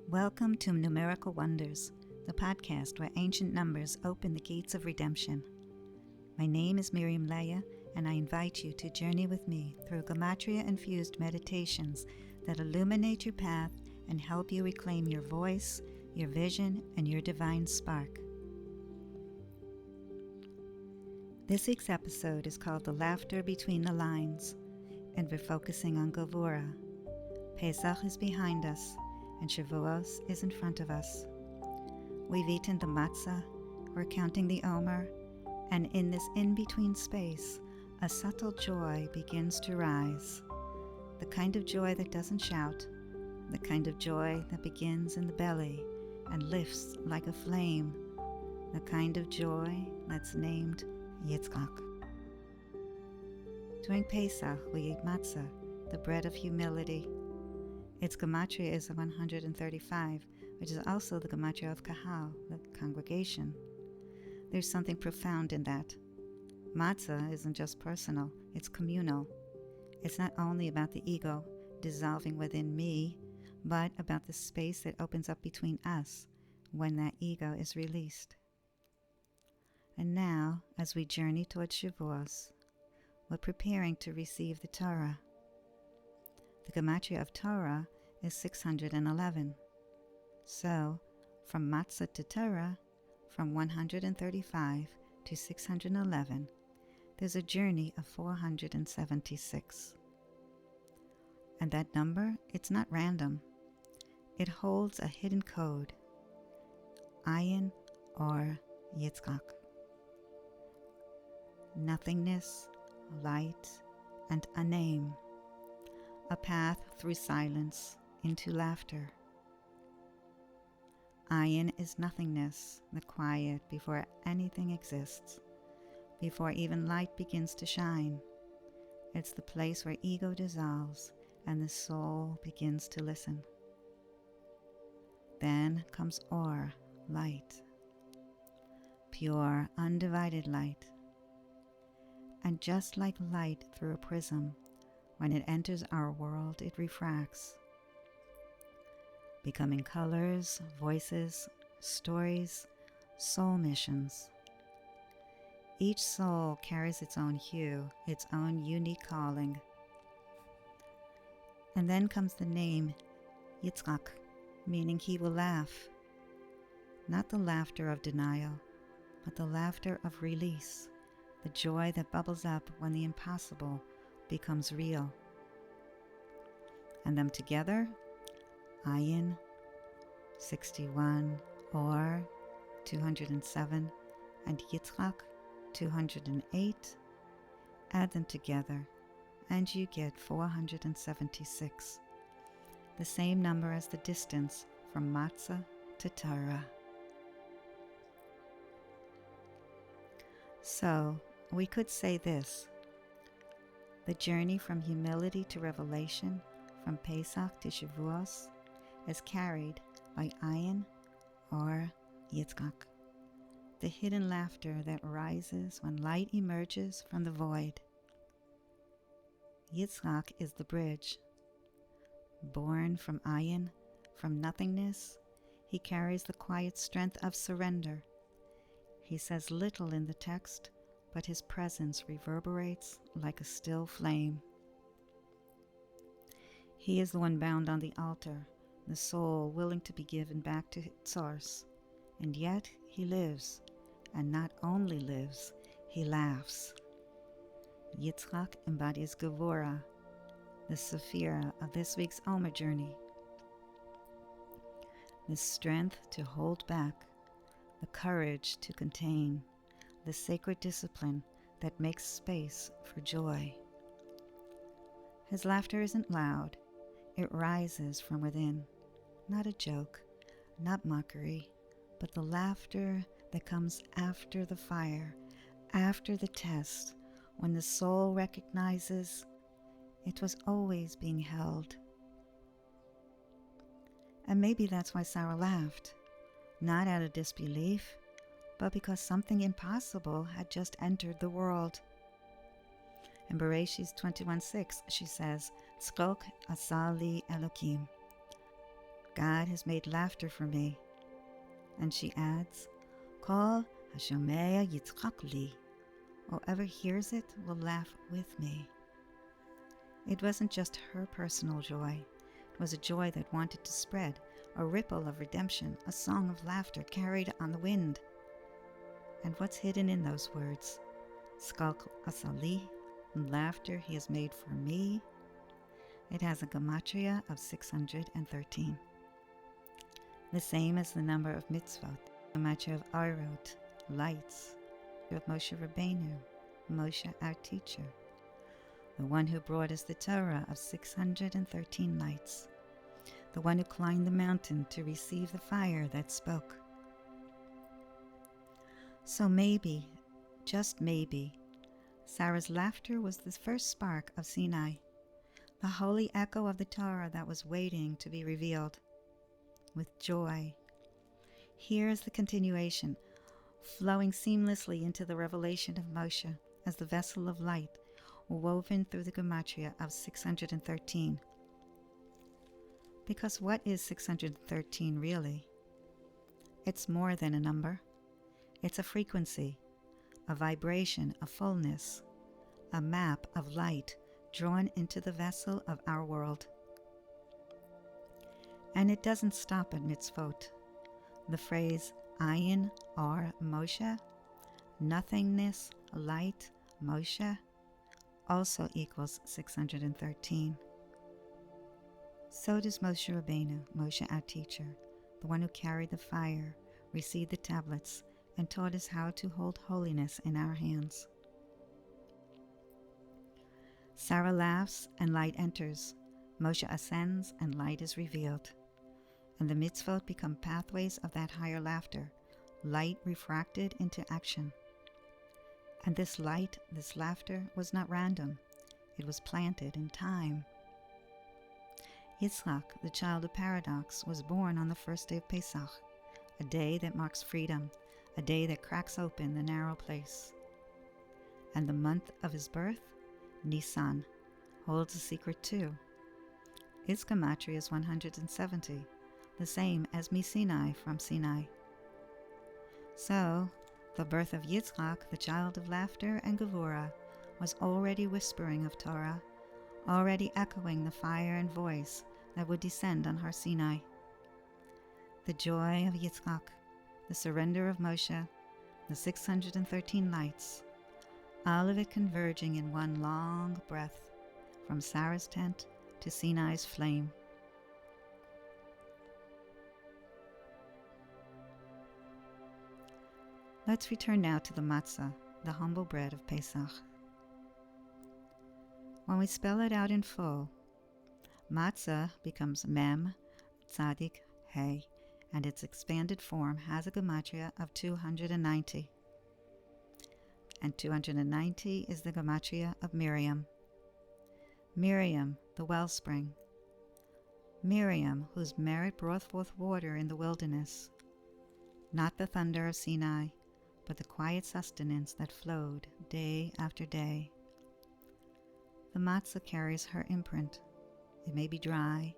Welcome to Numerical Wonders, the podcast where ancient numbers open the gates of redemption. My name is Miriam, and I invite you to journey with me through Gematria-infused meditations that illuminate your path and help you reclaim your voice, your vision, and your divine spark. This week's episode is called The Laughter Between the Lines, and we're focusing on Gevurah. Pesach is behind us, and Shavuos is in front of us. We've eaten the matzah, we're counting the Omer, and in this in-between space, a subtle joy begins to rise. The kind of joy that doesn't shout, the kind of joy that begins in the belly and lifts like a flame, the kind of joy that's named Yitzchak. During Pesach, we eat matzah, the bread of humility. Its Gematria is 135, which is also the Gematria of Kahal, the congregation. There's something profound in that. Matzah isn't just personal, it's communal. It's not only about the ego dissolving within me, but about the space that opens up between us when that ego is released. And now, as we journey towards Shavuos, we're preparing to receive the Torah. The Gematria of Torah is 611. So, from Matzah to Torah, from 135 to 611, there's a journey of 476. And that number, it's not random. It holds a hidden code, Ayin or Yitzchak. Nothingness, light, and a name. A path through silence into laughter. Ayin is nothingness, the quiet before anything exists, before even light begins to shine. It's the place where ego dissolves and the soul begins to listen. Then comes Or, light. Pure, undivided light. And just like light through a prism, when it enters our world, it refracts, becoming colors, voices, stories, soul missions. Each soul carries its own hue, its own unique calling. And then comes the name Yitzchak, meaning he will laugh. Not the laughter of denial, but the laughter of release, the joy that bubbles up when the impossible becomes real. And them together, Ayin, 61, Or, 207, and Yitzchak, 208. Add them together, and you get 476, the same number as the distance from Matzah to Torah. So, we could say this: the journey from humility to revelation, from Pesach to Shavuos, is carried by Ayin or Yitzchak, the hidden laughter that rises when light emerges from the void. Yitzchak is the bridge. Born from Ayin, from nothingness, he carries the quiet strength of surrender. He says little in the text, but his presence reverberates like a still flame. He is the one bound on the altar, the soul willing to be given back to its source. And yet he lives, and not only lives, he laughs. Yitzchak embodies Gevurah, the Sefirat of this week's Omer journey. The strength to hold back, the courage to contain, the sacred discipline that makes space for joy. His laughter isn't loud, it rises from within. Not a joke, not mockery, but the laughter that comes after the fire, after the test, when the soul recognizes it was always being held. And maybe that's why Sarah laughed, not out of disbelief, but because something impossible had just entered the world. In Bereshit 21:6, she says, Tzchok asa li Elokim. God has made laughter for me. And she adds, Kol hashomea Yitzchak li. Whoever hears it will laugh with me. It wasn't just her personal joy. It was a joy that wanted to spread, a ripple of redemption, a song of laughter carried on the wind. And what's hidden in those words? Skalk asali, laughter he has made for me. It has a Gematria of 613. The same as the number of mitzvot, Gematria of Arot, lights, of Moshe Rabbeinu, Moshe our teacher, the one who brought us the Torah of 613 lights, the one who climbed the mountain to receive the fire that spoke. So maybe, just maybe, Sarah's laughter was the first spark of Sinai, the holy echo of the Torah that was waiting to be revealed. With joy, here's the continuation, flowing seamlessly into the revelation of Moshe as the vessel of light, woven through the Gematria of 613. Because what is 613 really? It's more than a number. It's a frequency, a vibration, a fullness, a map of light drawn into the vessel of our world. And it doesn't stop at mitzvot. The phrase Ayin or Moshe, nothingness, light, Moshe, also equals 613. So does Moshe Rabbeinu, Moshe our teacher, the one who carried the fire, received the tablets, and taught us how to hold holiness in our hands. Sarah laughs and light enters. Moshe ascends and light is revealed. And the mitzvot become pathways of that higher laughter, light refracted into action. And this light, this laughter, was not random. It was planted in time. Yitzchak, the child of paradox, was born on the first day of Pesach, a day that marks freedom, a day that cracks open the narrow place. And the month of his birth, Nisan, holds a secret too. Its Gematria is 170, the same as Sinai from Sinai. So, the birth of Yitzchak, the child of laughter and Gevurah, was already whispering of Torah, already echoing the fire and voice that would descend on Har Sinai. The joy of Yitzchak, the surrender of Moshe, the 613 lights, all of it converging in one long breath from Sarah's tent to Sinai's flame. Let's return now to the matzah, the humble bread of Pesach. When we spell it out in full, matzah becomes mem, tzadik, hey, and its expanded form has a Gematria of 290. And 290 is the Gematria of Miriam. Miriam, the wellspring. Miriam, whose merit brought forth water in the wilderness. Not the thunder of Sinai, but the quiet sustenance that flowed day after day. The matzah carries her imprint. It may be dry,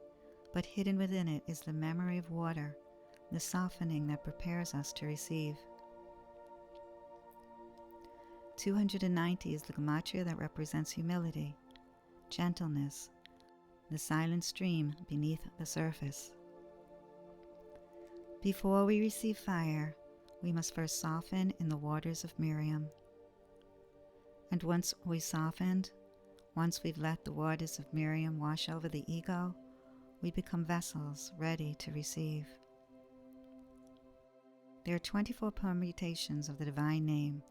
but hidden within it is the memory of water, the softening that prepares us to receive. 290 is the Gematria that represents humility, gentleness, the silent stream beneath the surface. Before we receive fire, we must first soften in the waters of Miriam. And once we softened, once we've let the waters of Miriam wash over the ego, we become vessels ready to receive. There are 24 permutations of the divine name,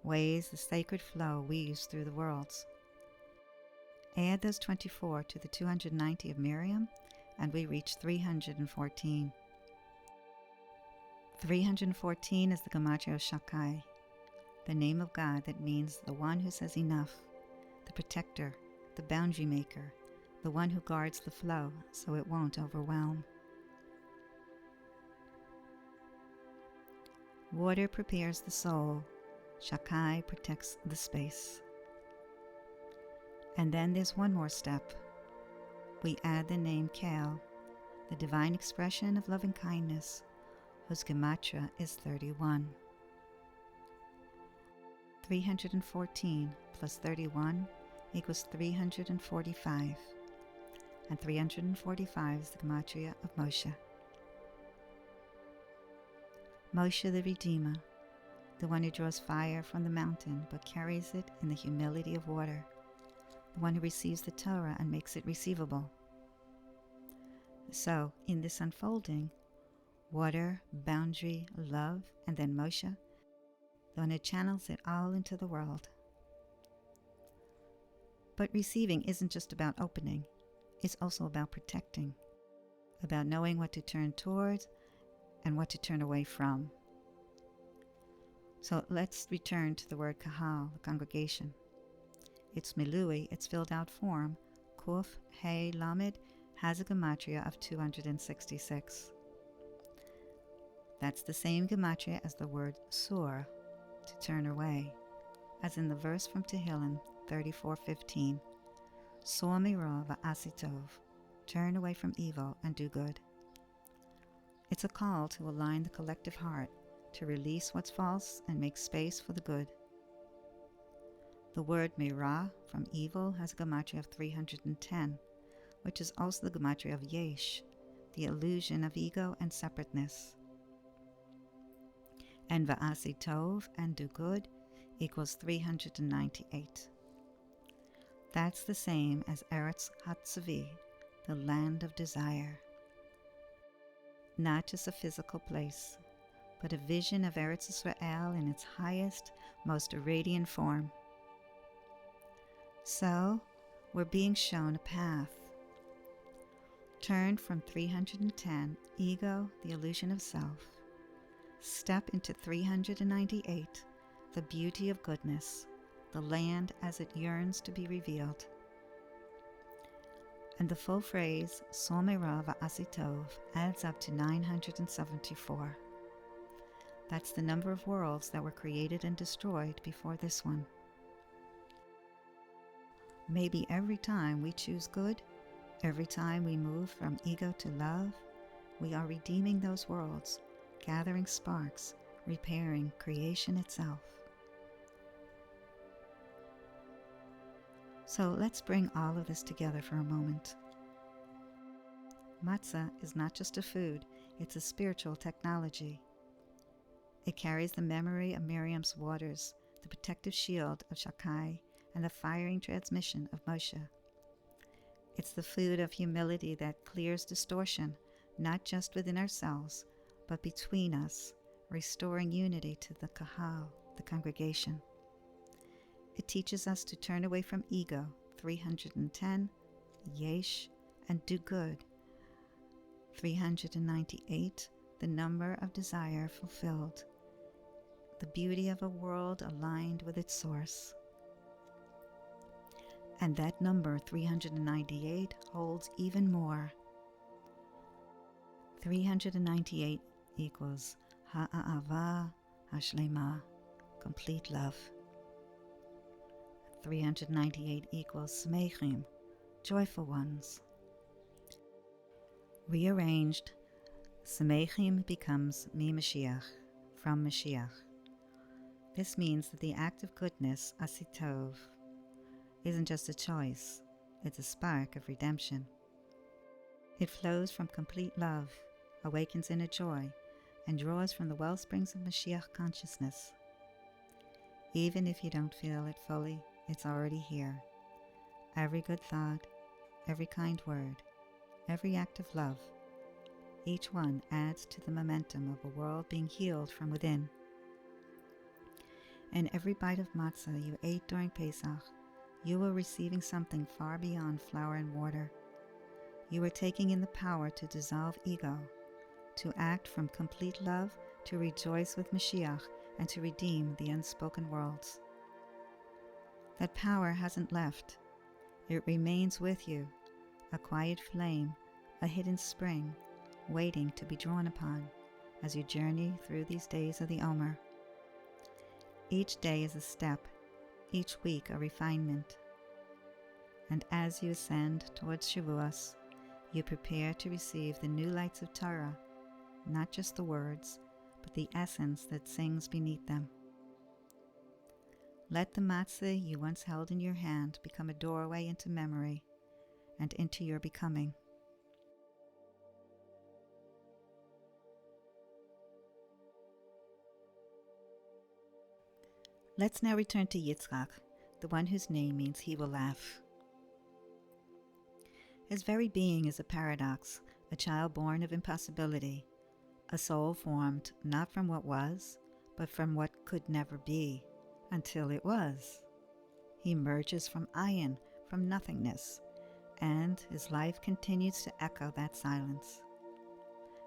ways the sacred flow weaves through the worlds. Add those 24 to the 290 of Miriam, and we reach 314. 314 is the Gematria of Shakai, the name of God that means the one who says enough, the protector, the boundary maker, the one who guards the flow so it won't overwhelm. Water prepares the soul, Shakai protects the space. And then there's one more step. We add the name Kel, the divine expression of loving kindness, whose Gematria is 31. 314 plus 31 equals 345, and 345 is the Gematria of Moshe. Moshe the Redeemer, the one who draws fire from the mountain but carries it in the humility of water, the one who receives the Torah and makes it receivable. So, in this unfolding, water, boundary, love, and then Moshe, the one who channels it all into the world. But receiving isn't just about opening, it's also about protecting, about knowing what to turn towards and what to turn away from. So let's return to the word kahal, the congregation. Its milui, its filled out form, kuf, he, lamed, has a gematria of 266. That's the same gematria as the word sur, to turn away, as in the verse from Tehillim 34:15, Sor mira va'asi tov, turn away from evil and do good. It's a call to align the collective heart, to release what's false and make space for the good. The word mira, from evil, has a gematria of 310, which is also the gematria of yesh, the illusion of ego and separateness. And va'asi tov, and do good, equals 398. That's the same as Eretz Hatzavi, the land of desire. Not just a physical place, but a vision of Eretz Israel in its highest, most radiant form. So, we're being shown a path. Turn from 310, ego, the illusion of self. Step into 398, the beauty of goodness, the land as it yearns to be revealed. And the full phrase, Sor mira va'asi tov, adds up to 974. That's the number of worlds that were created and destroyed before this one. Maybe every time we choose good, every time we move from ego to love, we are redeeming those worlds, gathering sparks, repairing creation itself. So let's bring all of this together for a moment. Matzah is not just a food, it's a spiritual technology. It carries the memory of Miriam's waters, the protective shield of Shakai, and the firing transmission of Moshe. It's the food of humility that clears distortion, not just within ourselves, but between us, restoring unity to the kahal, the congregation. It teaches us to turn away from ego, 310, yesh, and do good, 398, the number of desire fulfilled, the beauty of a world aligned with its source. And that number, 398, holds even more. 398 equals ha'ava hashlema, complete love. 398 equals smechim, joyful ones. Rearranged, smechim becomes mi Moshiach, from Moshiach. This means that the act of goodness, asitov, isn't just a choice, it's a spark of redemption. It flows from complete love, awakens inner joy, and draws from the well springs of Moshiach consciousness. Even if you don't feel it fully, it's already here. Every good thought, every kind word, every act of love, each one adds to the momentum of a world being healed from within. And every bite of matzah you ate during Pesach, you were receiving something far beyond flour and water. You were taking in the power to dissolve ego, to act from complete love, to rejoice with Moshiach, and to redeem the unspoken worlds. That power hasn't left. It remains with you, a quiet flame, a hidden spring, waiting to be drawn upon as you journey through these days of the Omer. Each day is a step, each week a refinement. And as you ascend towards Shavuos, You prepare to receive the new lights of Torah, not just the words, but the essence that sings beneath them. Let the matzah you once held in your hand become a doorway into memory and into your becoming. Let's now return to Yitzchak, the one whose name means he will laugh. His very being is a paradox, a child born of impossibility, a soul formed not from what was, but from what could never be, until it was. He emerges from ayin, from nothingness, and his life continues to echo that silence.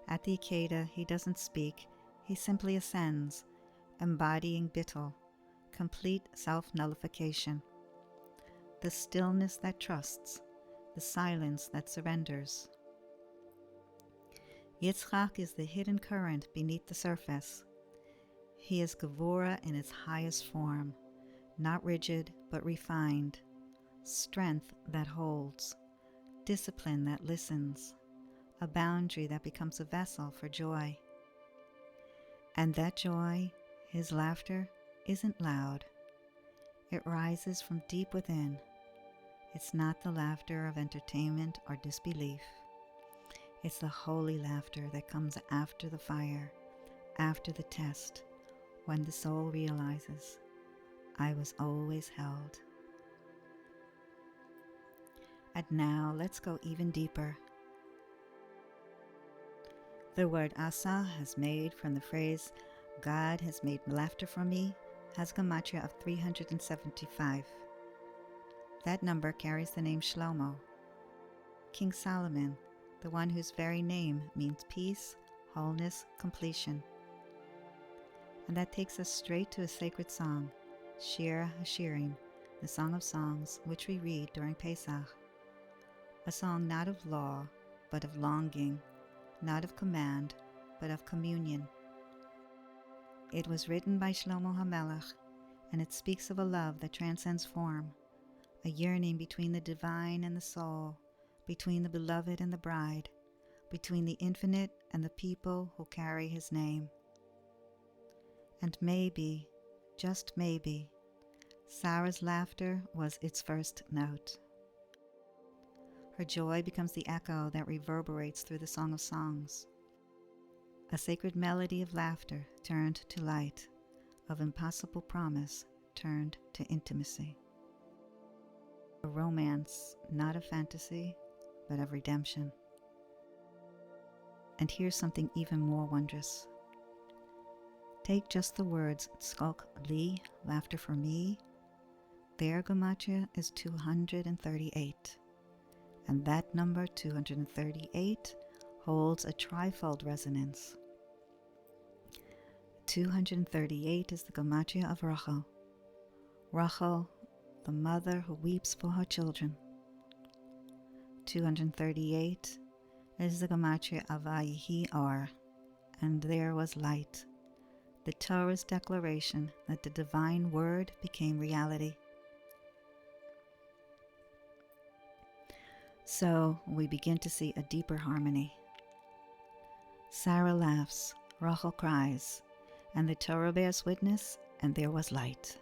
At the Akedah, he doesn't speak, he simply ascends, embodying bittul, complete self-nullification, the stillness that trusts, the silence that surrenders. Yitzchak is the hidden current beneath the surface. He is Gevurah in its highest form, not rigid but refined, strength that holds, discipline that listens, a boundary that becomes a vessel for joy. And that joy, his laughter, isn't loud. It rises from deep within. It's not the laughter of entertainment or disbelief. It's the holy laughter that comes after the fire, after the test, when the soul realizes, I was always held. And now let's go even deeper. The word asa has made from the phrase, God has made laughter for me, has Gematria of 375. That number carries the name Shlomo. King Solomon, the one whose very name means peace, wholeness, completion. And that takes us straight to a sacred song, Shir HaShirim, the Song of Songs, which we read during Pesach. A song not of law, but of longing, not of command, but of communion. It was written by Shlomo HaMelech, and it speaks of a love that transcends form, a yearning between the divine and the soul, between the beloved and the bride, between the infinite and the people who carry his name. And maybe, just maybe, Sarah's laughter was its first note. Her joy becomes the echo that reverberates through the Song of Songs. A sacred melody of laughter turned to light, of impossible promise turned to intimacy. A romance, not of fantasy, but of redemption. And here's something even more wondrous. Take just the words Tzchok li, laughter for me. Their Gematria is 238. And that number 238 holds a trifold resonance. 238 is the Gematria of Rachel. Rachel, the mother who weeps for her children. 238 is the Gematria of Vayihi Or, and there was light, the Torah's declaration that the divine word became reality. So we begin to see a deeper harmony. Sarah laughs, Rachel cries, and the Torah bears witness, and there was light.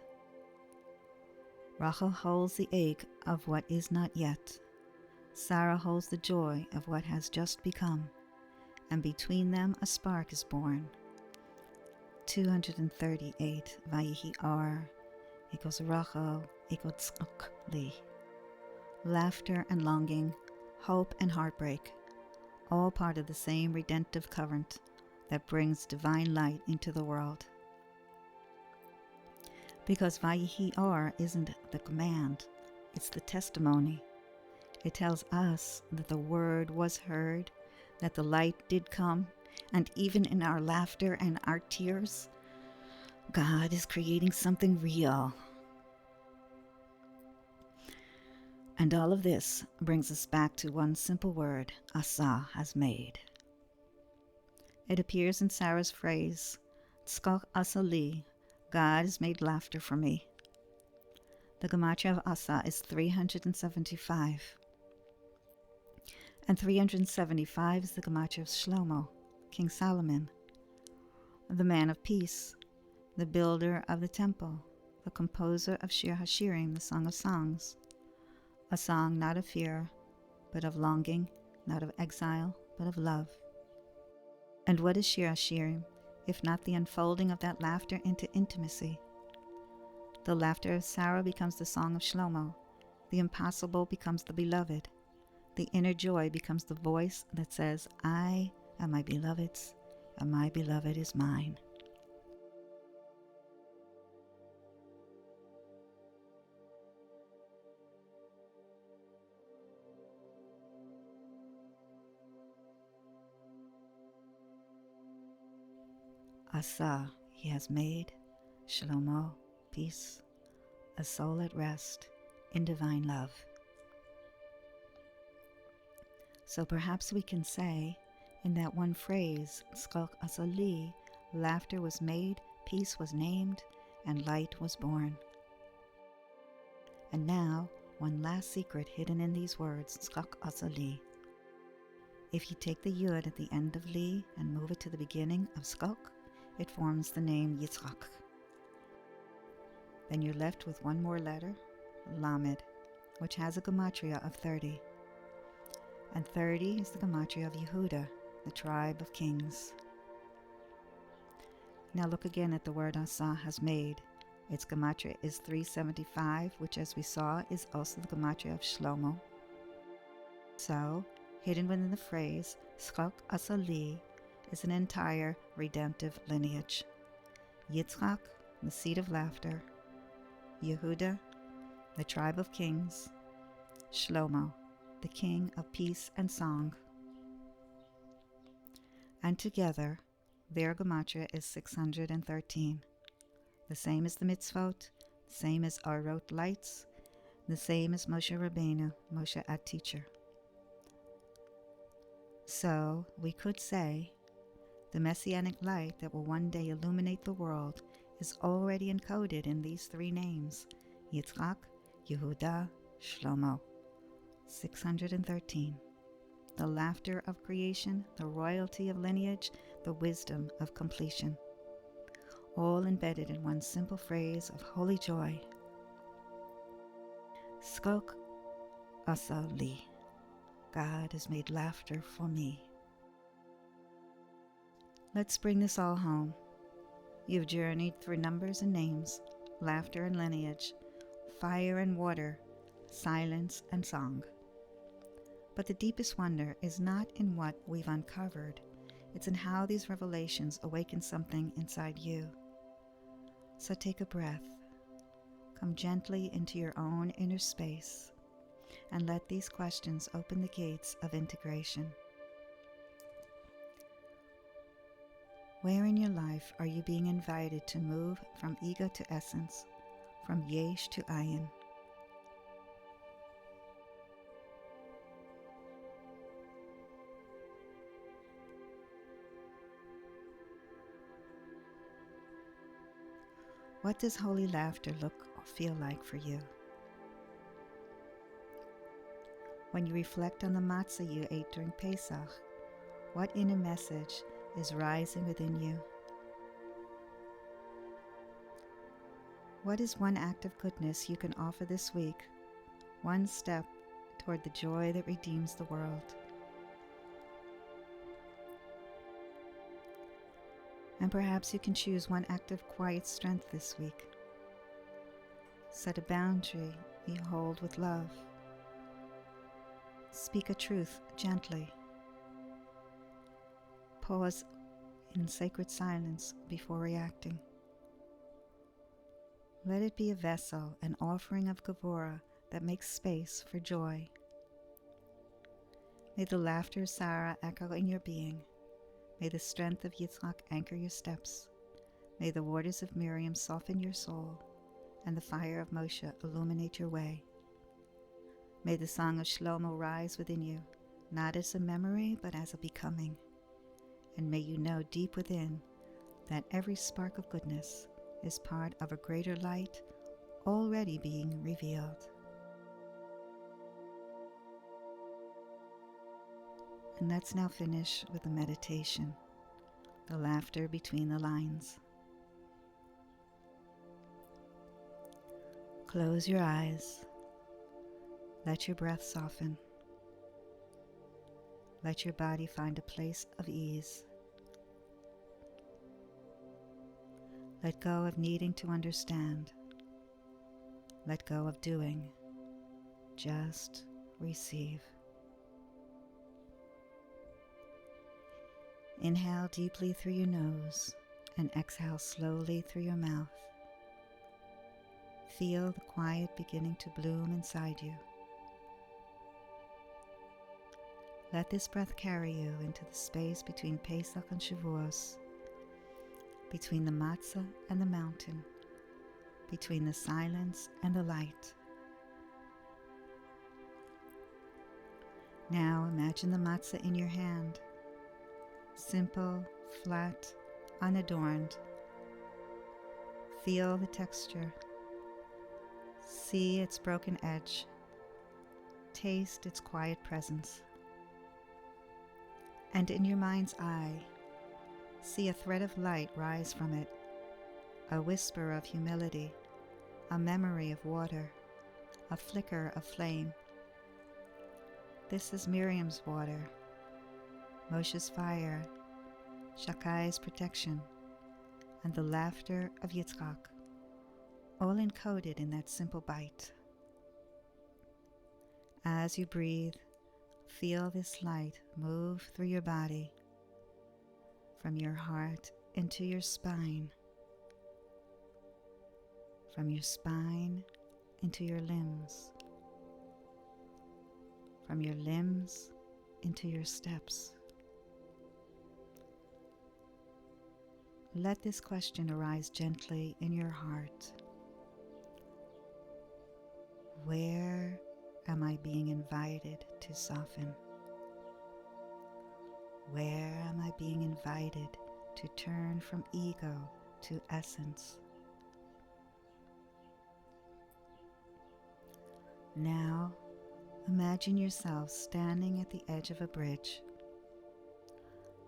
Rachel holds the ache of what is not yet. Sarah holds the joy of what has just become, and between them a spark is born. 238 Vayihi Or equals Rachel equals Tzchok li. Laughter and longing, hope and heartbreak, all part of the same redemptive current that brings divine light into the world. Because Vayihi Or isn't the command, it's the testimony. It tells us that the word was heard, that the light did come, and even in our laughter and our tears, God is creating something real. And all of this brings us back to one simple word, Asa has made. It appears in Sarah's phrase, Tzchok asa li, God has made laughter for me. The Gematria of Asa is 375. And 375 is the Gematria of Shlomo, King Solomon, the man of peace, the builder of the temple, the composer of Shir HaShirim, the Song of Songs, a song not of fear, but of longing, not of exile, but of love. And what is Shir HaShirim, if not the unfolding of that laughter into intimacy? The laughter of Sarah becomes the song of Shlomo, the impossible becomes the beloved, the inner joy becomes the voice that says, I am my beloved's, and my beloved is mine. Asa, he has made, Shlomo, peace, a soul at rest in divine love. So perhaps we can say, in that one phrase, Skok Asali, laughter was made, peace was named, and light was born. And now, one last secret hidden in these words, Skok Asali. If you take the Yud at the end of Li and move it to the beginning of Skok, it forms the name Yitzchak. Then you're left with one more letter, Lamed, which has a Gematria of 30. And 30 is the Gematria of Yehuda, the tribe of kings. Now look again at the word Asa has made. Its Gematria is 375, which as we saw is also the Gematria of Shlomo. So, hidden within the phrase, Skok Asa Li, is an entire redemptive lineage. Yitzchak, the seed of laughter. Yehuda, the tribe of kings. Shlomo, the king of peace and song. And together, their Gematria is 613. The same as the mitzvot, the same as our wrote lights, the same as Moshe Rabbeinu, Moshe a teacher. So, we could say, the messianic light that will one day illuminate the world is already encoded in these three names, Yitzchak, Yehuda, Shlomo. 613. The laughter of creation, the royalty of lineage, the wisdom of completion. All embedded in one simple phrase of holy joy. Skok Asa Li. God has made laughter for me. Let's bring this all home. You've journeyed through numbers and names, laughter and lineage, fire and water, silence and song. But the deepest wonder is not in what we've uncovered, it's in how these revelations awaken something inside you. So take a breath, come gently into your own inner space, and let these questions open the gates of integration. Where in your life are you being invited to move from ego to essence, from yesh to ayin? What does holy laughter look or feel like for you? When you reflect on the matzah you ate during Pesach, what inner message is rising within you? What is one act of goodness you can offer this week, one step toward the joy that redeems the world? And perhaps you can choose one act of quiet strength this week. Set a boundary you hold with love. Speak a truth gently. Pause in sacred silence before reacting. Let it be a vessel, an offering of Gevurah that makes space for joy. May the laughter of Sarah echo in your being. May the strength of Yitzchak anchor your steps. May the waters of Miriam soften your soul, and the fire of Moshe illuminate your way. May the song of Shlomo rise within you, not as a memory, but as a becoming. And may you know deep within that every spark of goodness is part of a greater light already being revealed. And let's now finish with the meditation, the laughter between the lines. Close your eyes. Let your breath soften. Let your body find a place of ease. Let go of needing to understand. Let go of doing. Just receive. Inhale deeply through your nose and exhale slowly through your mouth. Feel the quiet beginning to bloom inside you. Let this breath carry you into the space between Pesach and Shavuos, between the matzah and the mountain, between the silence and the light. Now imagine the matzah in your hand, simple, flat, unadorned. Feel the texture. See its broken edge. Taste its quiet presence. And in your mind's eye, see a thread of light rise from it, a whisper of humility, a memory of water, a flicker of flame. This is Miriam's water, Moshe's fire, Shakkai's protection, and the laughter of Yitzchak, all encoded in that simple bite. As you breathe, feel this light move through your body, from your heart into your spine, from your spine into your limbs, from your limbs into your steps. Let this question arise gently in your heart. Where am I being invited to soften? Where am I being invited to turn from ego to essence? Now, imagine yourself standing at the edge of a bridge.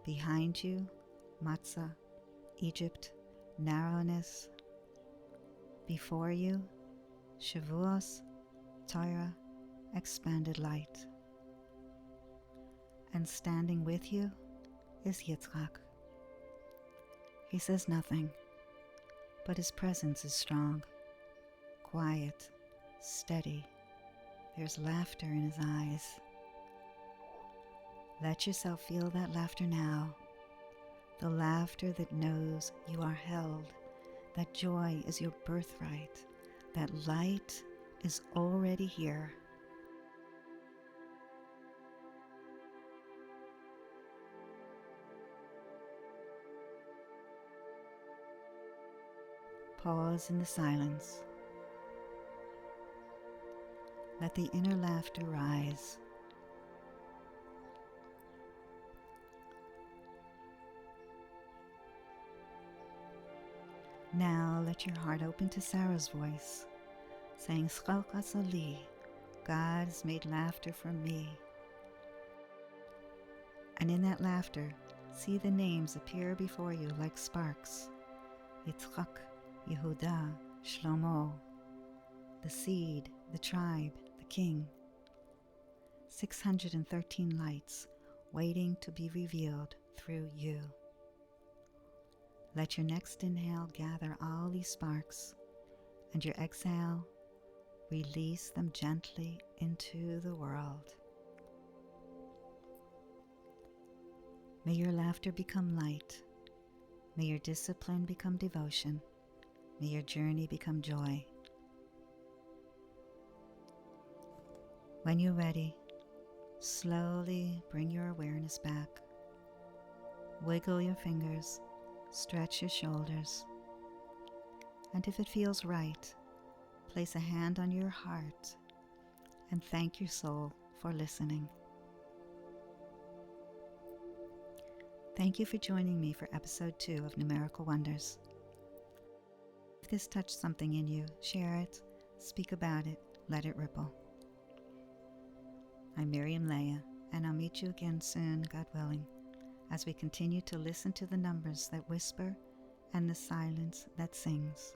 Behind you, matzah, Egypt, narrowness. Before you, Shavuos, Torah, expanded light. And standing with you is Yitzchak. He says nothing, but his presence is strong, quiet, steady. There's laughter in his eyes. Let yourself feel that laughter now, the laughter that knows you are held, that joy is your birthright, that light is already here. Pause in the silence. Let the inner laughter rise. Now let your heart open to Sarah's voice, saying, Schok asali, God has made laughter for me. And in that laughter, see the names appear before you like sparks. Yitzchak Yehuda Shlomo, the seed, the tribe, the king. 613 lights waiting to be revealed through you. Let your next inhale gather all these sparks, and your exhale, release them gently into the world. May your laughter become light. May your discipline become devotion. May your journey become joy. When you're ready, slowly bring your awareness back. Wiggle your fingers. Stretch your shoulders, and if it feels right, place a hand on your heart and thank your soul for listening. Thank you for joining me for episode 2 of Numerical Wonders. If this touched something in you, share it, speak about it, let it ripple. I'm Miriam, and I'll meet meet you again soon, God willing, as we continue to listen to the numbers that whisper and the silence that sings.